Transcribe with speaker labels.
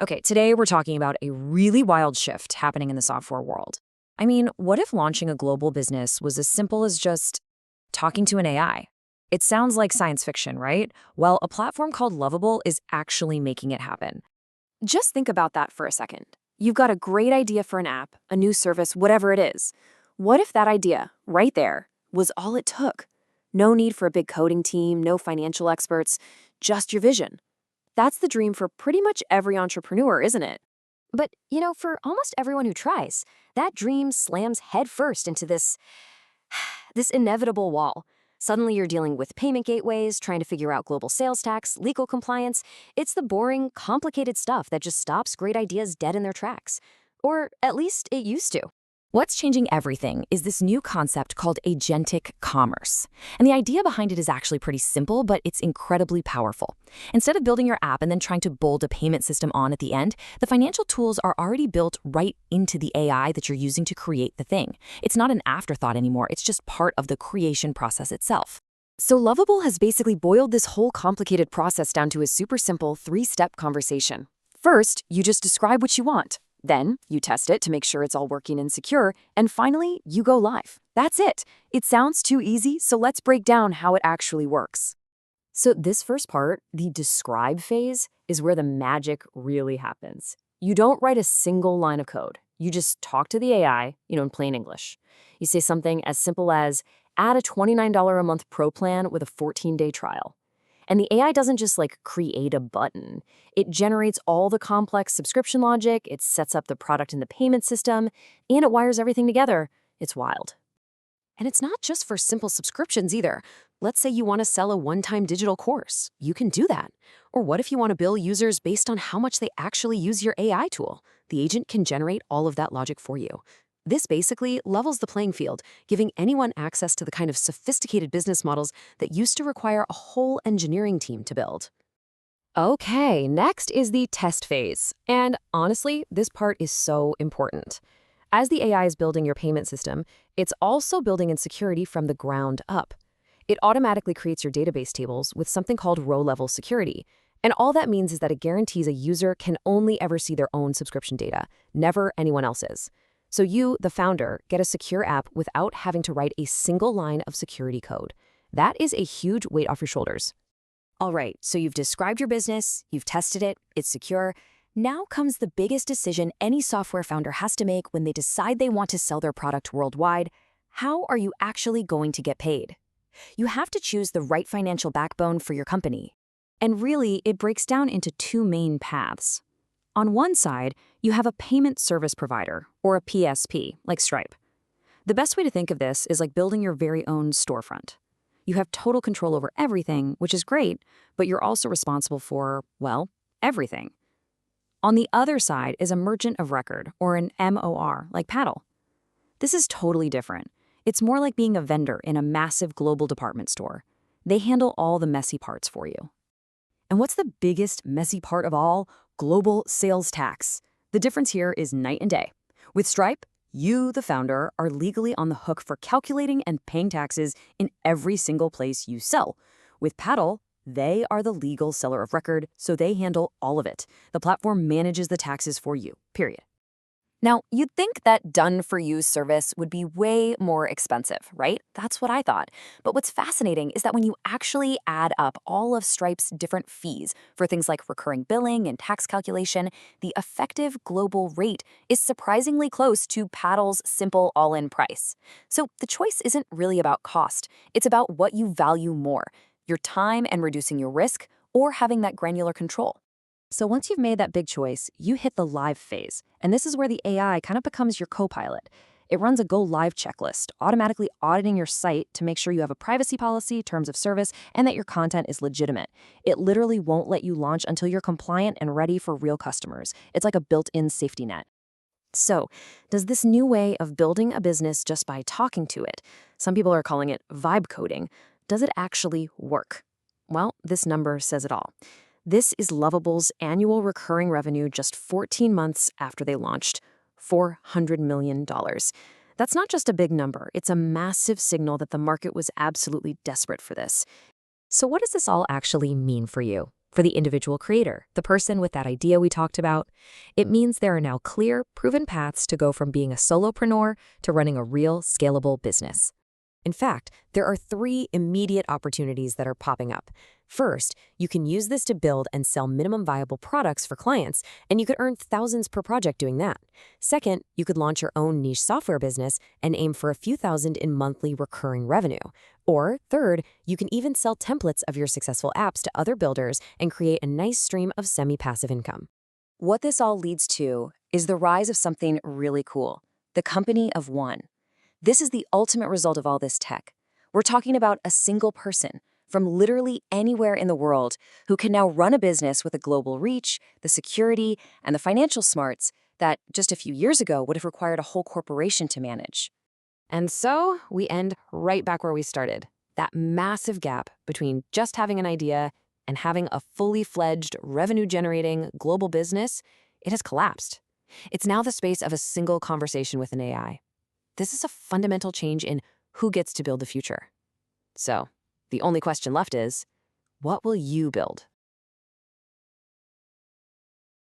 Speaker 1: Okay, today we're talking about a really wild shift happening in the software world. I mean, what if launching a global business was as simple as just talking to an AI? It sounds like science fiction, right? Well, a platform called Lovable is actually making it happen.
Speaker 2: Just think about that for a second. You've got a great idea for an app, a new service, whatever it is. What if that idea, right there, was all it took? No need for a big coding team, no financial experts, just your vision. That's the dream for pretty much every entrepreneur, isn't it?
Speaker 3: But, for almost everyone who tries, that dream slams headfirst into this inevitable wall. Suddenly you're dealing with payment gateways, trying to figure out global sales tax, legal compliance. It's the boring, complicated stuff that just stops great ideas dead in their tracks. Or at least it used to.
Speaker 1: What's changing everything is this new concept called Agentic Commerce. And the idea behind it is actually pretty simple, but it's incredibly powerful. Instead of building your app and then trying to bolt a payment system on at the end, the financial tools are already built right into the AI that you're using to create the thing. It's not an afterthought anymore, it's just part of the creation process itself.
Speaker 2: So Lovable has basically boiled this whole complicated process down to a super simple three-step conversation. First, you just describe what you want. Then, you test it to make sure it's all working and secure, and finally, you go live. That's it. It sounds too easy, so let's break down how it actually works.
Speaker 1: So this first part, the describe phase, is where the magic really happens. You don't write a single line of code. You just talk to the AI, in plain English. You say something as simple as, add a $29 a month pro plan with a 14-day trial. And the AI doesn't just create a button. It generates all the complex subscription logic, it sets up the product in the payment system, and it wires everything together. It's wild.
Speaker 2: And it's not just for simple subscriptions either. Let's say you want to sell a one-time digital course. You can do that. Or what if you want to bill users based on how much they actually use your AI tool? The agent can generate all of that logic for you. This basically levels the playing field, giving anyone access to the kind of sophisticated business models that used to require a whole engineering team to build.
Speaker 1: Okay, next is the test phase. And honestly, this part is so important. As the AI is building your payment system, it's also building in security from the ground up. It automatically creates your database tables with something called row-level security. And all that means is that it guarantees a user can only ever see their own subscription data, never anyone else's. So you, the founder, get a secure app without having to write a single line of security code. That is a huge weight off your shoulders.
Speaker 3: All right, so you've described your business, you've tested it, it's secure. Now comes the biggest decision any software founder has to make when they decide they want to sell their product worldwide. How are you actually going to get paid? You have to choose the right financial backbone for your company. And really, it breaks down into two main paths. On one side, you have a payment service provider, or a PSP, like Stripe. The best way to think of this is like building your very own storefront. You have total control over everything, which is great, but you're also responsible for, well, everything. On the other side is a merchant of record, or an MOR, like Paddle. This is totally different. It's more like being a vendor in a massive global department store. They handle all the messy parts for you. And what's the biggest messy part of all? Global sales tax. The difference here is night and day. With Stripe, you, the founder, are legally on the hook for calculating and paying taxes in every single place you sell. With Paddle, they are the legal seller of record, so they handle all of it. The platform manages the taxes for you, period.
Speaker 2: Now, you'd think that done-for-you service would be way more expensive, right? That's what I thought. But what's fascinating is that when you actually add up all of Stripe's different fees for things like recurring billing and tax calculation, the effective global rate is surprisingly close to Paddle's simple all-in price. So the choice isn't really about cost. It's about what you value more, your time and reducing your risk, or having that granular control.
Speaker 1: So once you've made that big choice, you hit the live phase. And this is where the AI kind of becomes your co-pilot. It runs a go live checklist, automatically auditing your site to make sure you have a privacy policy, terms of service, and that your content is legitimate. It literally won't let you launch until you're compliant and ready for real customers. It's like a built-in safety net. So, does this new way of building a business just by talking to it, some people are calling it vibe coding, does it actually work? Well, this number says it all. This is Lovable's annual recurring revenue just 14 months after they launched, $400 million. That's not just a big number, it's a massive signal that the market was absolutely desperate for this.
Speaker 3: So what does this all actually mean for you? For the individual creator, the person with that idea we talked about, it means there are now clear, proven paths to go from being a solopreneur to running a real, scalable business. In fact, there are 3 immediate opportunities that are popping up. First, you can use this to build and sell minimum viable products for clients, and you could earn thousands per project doing that. Second, you could launch your own niche software business and aim for a few thousand in monthly recurring revenue. Or third, you can even sell templates of your successful apps to other builders and create a nice stream of semi-passive income.
Speaker 1: What this all leads to is the rise of something really cool, the company of one. This is the ultimate result of all this tech. We're talking about a single person from literally anywhere in the world who can now run a business with a global reach, the security, and the financial smarts that just a few years ago would have required a whole corporation to manage.
Speaker 3: And so we end right back where we started. That massive gap between just having an idea and having a fully fledged, revenue-generating global business, it has collapsed. It's now the space of a single conversation with an AI. This is a fundamental change in who gets to build the future. So, the only question left is, what will you build?